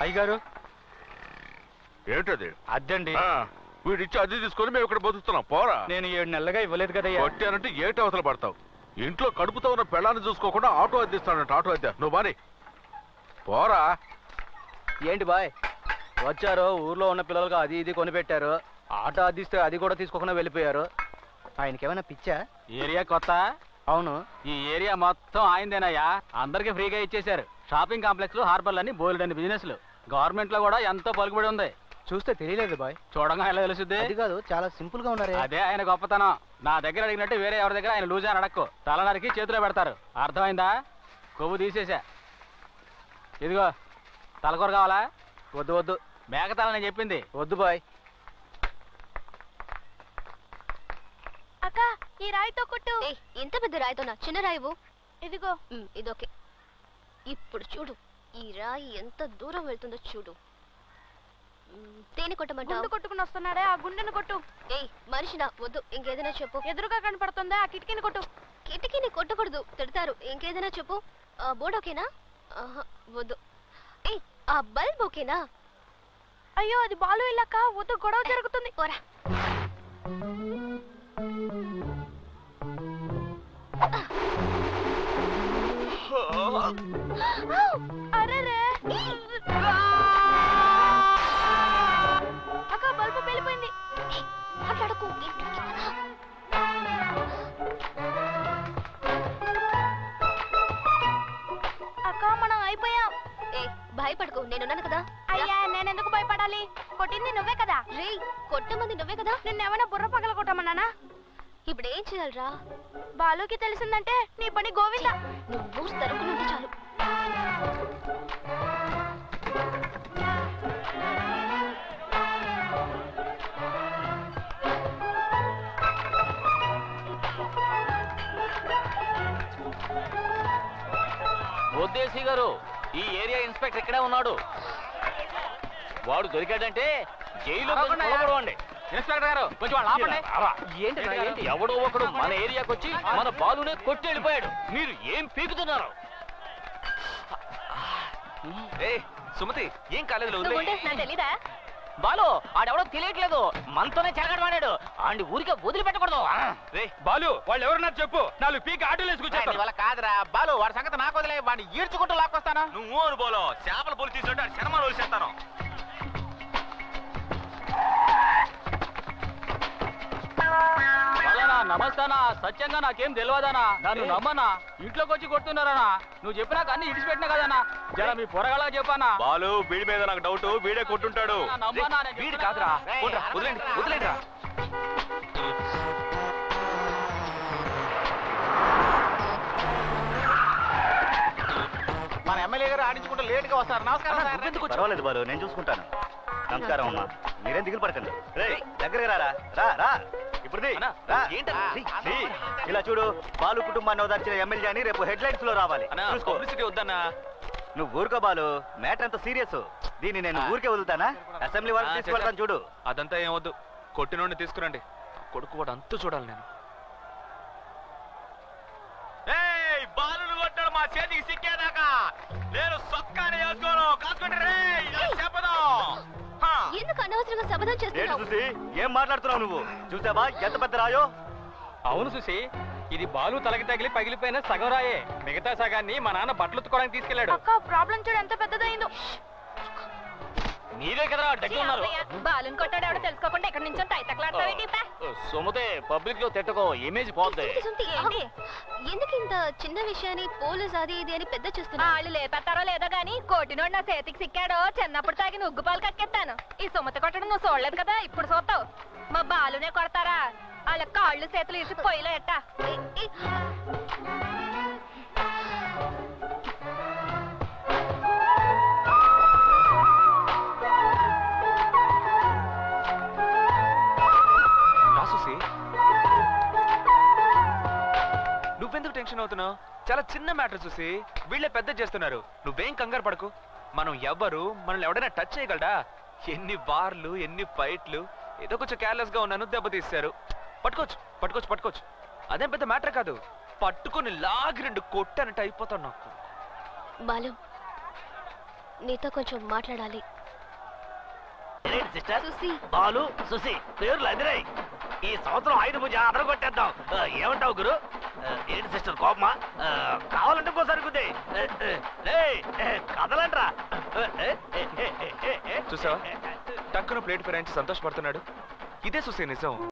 అయ్యగారు ఏంటది? అద్దండి. వీడిచ్చి అద్దె తీసుకొని మేము ఇక్కడ బతుకుతున్నాం. పోరా. నేను 7 నెలలుగా ఇవ్వలేదు కదా. కొట్టానంటే ఏటి అవతల పడతావు. ఇంట్లో కడుపుతో ఉన్న పెళ్ళాన్ని చూసుకోకుండా ఆటో అద్దెస్తానంట. ఆటో అద్దె నువ్వు బాని పోరా. ఏంటి బాయ్ వచ్చారు, ఊర్లో ఉన్న పిల్లలకు అది ఇది కొనిపెట్టారు, ఆటో అద్దిస్తే అది కూడా తీసుకోకుండా వెళ్ళిపోయారు. ఆయనకేమైనా పిచ్చా? ఏరియా కొత్త? అవును, ఈ ఏరియా మొత్తం ఆయనదేనయ్యా. అందరికి ఫ్రీగా ఇచ్చేశారు. షాపింగ్ కాంప్లెక్స్లు, హార్బర్లు, బోల్డ్ బిజినెస్లు. గవర్నమెంట్ లో కూడా ఎంతో పలుకుబడి ఉంది. చూస్తే తెలియలేదు బాయ్. చూడంగా ఎలా తెలుసుద్ది? అది కాదు, చాలా సింపుల్ గా ఉన్నారు. అదే ఆయన గొప్పతనం. నా దగ్గర అడిగినట్టు వేరే ఎవరి దగ్గర ఆయన లూజ్ అని అడక్కు. తలనరికి చేతిలో పెడతారు. అర్థమైందా? కొవ్వు తీసేసా. ఇదిగో తలకూర కావాలా? వద్దు వద్దు, మేకతల నేను చెప్పింది. వద్దు బాయ్. అక్క ఈ రాయితో కొట్టు. ఇంత పెద్ద రాయితోనా? చిన్న రాయివు. ఇదిగో. ఇదొకే. ఇప్పుడు చూడు ఈ రాయి ఎంత దూరం వెళ్తుందో చూడు. దేని కొట్టమంటావు? గుండు కొట్టుకుని వస్తున్నాడే, ఆ గుండెను కొట్టు. ఏయ్ మనిషినా? వద్దు, ఇంకేదైనా చెప్పు. ఎదురుగా కనపడుతుందా? ఆ కిటికీని కొట్టు. కిటికీని కొట్టకూడదు, తిడతారు. ఇంకేదైనా చెప్పు. బోర్డు ఓకేనా? వద్దు. ఏయ్ ఆ బల్బ్ ఓకేనా? అయ్యో అది బాలు ఇల్లక్క, వద్దు, గొడవ జరుగుతుంది. పోరా. అరే అక్క బల్బు వెళ్ళిపోయింది. మాట్లాడకు. అక్క మనం అయిపోయాం. భయపడకు, నేనున్నాను కదా. అయ్యా నేనెందుకు భయపడాలి? కొట్టింది నువ్వే కదా. రే కొట్టమంది నువ్వే కదా. నిన్నేమైనా బుర్ర పగల కొట్టమన్నానా? ఇప్పుడు ఏం చేయాలరా? బాలుకి తెలిసిందంటే నీ పని గోవిందా. నువ్వు తరుపునుంటే చాలు. బొద్దేసి గారు, ఈ ఏరియా ఇన్స్పెక్టర్ ఇక్కడే ఉన్నాడు. వాడు దొరికాడంటే జైలు అండి. ఇన్స్పెక్టర్ గారు కొంచెం వాళ్ళు ఆపండి. ఏంటి ఎవడో ఒకడు మన ఏరియాకి వచ్చి మన బాలునే కొట్టి వెళ్ళిపోయాడు. మీరు ఏం పీకుతున్నారు? సుమతి ఏం కాలేదు. తెలీదా? బాలు ఆడెవడో తెలియట్లేదు, మనతోనే చెలగడవాడాడు. ఆడి ఊరికే వదిలిపెట్టకూడదు. బాలు వాళ్ళు ఎవరన్నా చెప్పు, 4 పీక ఆటోలు వేసుకొచ్చారు. వాళ్ళ కాదురా బాలు, వాడి సంగతి నాకు వదిలే. వాడిని ఈడ్చుకుంటూ లాక్కొస్తాను. నువ్వు అని బోలో చేపల పొలి తీసుకుంటే సినిమాలు వదిలేస్తాను. నమస్తానా, సత్యంగా నాకేం తెలియదానా? నన్ను నమ్మనా? ఇంట్లోకి వచ్చి కొడుతున్నారనా? నువ్వు చెప్పినాక అన్ని ఇడిచిపెట్టినా కదనా? జర మీ పొరగలా చెప్పానా? బాలు వీడి మీద నాకు డౌట్, వీడే కొట్టుంటాడు. వీడి కాదురా, వదిలేండి వదిలేండిరా. మన ఎమ్మెల్యే గారు ఆడించుకుంటూ లేట్ గా వస్తారు. నమస్కారం. పర్వాలేదు బాలు, నేను చూసుకుంటాను. నమస్కారం అమ్మా, మీరేం దిగులు పడకండి. దగ్గరగా రారా. రా రా ఇప్పుడు ఇలా చూడు, బాలు కుటుంబాన్ని ఓదార్చిన ఎమ్మెల్యే అని రేపు హెడ్లైన్స్ లో రావాలి. వద్దన్నా. నువ్వు ఊరుకో బాలు, మ్యాటర్ అంత సీరియస్. దీన్ని నేను ఊరికే వదులుతానా? అసెంబ్లీ వరకు తీసుకెళ్తాను చూడు. అదంతా ఏమొద్దు, కొట్టినోడిని తీసుకురండి. కొడుకు వాడు అంతూ చూడాలి. నేను బాలు కొట్టాడు మా చేతికి సిక్కేదాకా నేను సొక్కానే వేసుకోను. కాసుకుంటే చెప్పదు. ఎందుకు అనవసరంగా శపథం చేస్తున్నావు? చూసి ఏం మాట్లాడుతున్నావు నువ్వు? చూసావా ఎంత పెద్ద రాయో? అవును చూసి, ఇది బాలు తలకి తగిలి పగిలిపోయిన సగం రాయే. మిగతా సగాన్ని మా నాన్న బట్టలు ఉతుకోవడానికి తీసుకెళ్లాడు. అక్క ప్రాబ్లం చూడు ఎంత పెద్దదైందో. మీరే కదా దగ్గరున్నారు. బాలుని కొట్టాడు ఎవడో తెలుసుకోకుండా ఎక్కడి నుంచో తైతకలాడతావేంటి? సుమతే పబ్లిక్ లో తిట్టకో, ఇమేజ్ పోద్ది. ఎందుకు ఇంత చిన్న విషయాన్ని పోలీస్ అది ఇది అని పెద్ద చేస్తున్నా? వాళ్ళు లేపెత్తారో లేదో గానీ కోటినోడు నా చేతికి సిక్కాడో చిన్నప్పుడు తాగిన ఉగ్గు పాలు కక్కెత్తాను. ఈ సుమతి కొట్టడం నువ్వు చూడలేదు కదా, ఇప్పుడు చూస్తావు. మా బాలునే కొడతారా? వాళ్ళ కాళ్ళు చేతులు ఇసి పొయ్యిలో ఎట్టా. నువ్వెందుకు టెన్షన్ అవుతున్నావు? చాలా చిన్న మ్యాటర్ చూసి వీళ్ళే పెద్ద చేస్తున్నారు. నువ్వేం కంగారు పడకు. మనం ఎవ్వరు మనల్ని ఎవడైనా టచ్ చేయగలడా? ఎన్ని వార్లు, ఎన్ని ఫైట్లు. ఏదో కొంచెం కేర్లెస్ గా ఉన్నాను, దెబ్బతీస్తారు. పట్టుకోవచ్చు పట్టుకోవచ్చు పట్టుకోవచ్చు. అదేం పెద్ద మ్యాటర్ కాదు. పట్టుకుని లాగి 2 కొట్టానంటే అయిపోతాను నాకు. బాలు, నీతో కొంచెం మాట్లాడాలి. సిస్టర్ సుసి. బాలు సుసి పేర్లు అదిరాయి. ఈ సంవత్సరం ఆయుధ పూజ అదర కొట్టేద్దాం. ఏమంటావు గురు? ఏంటి సిస్టర్ కోపమా? కావాలంటే ఇంకోసారి గుద్దే. కదలంట్రా. చూసావా, టక్కున ప్లేట్ ఫిరాయించి సంతోషపడుతున్నాడు. ఇదే చూసే నిజం.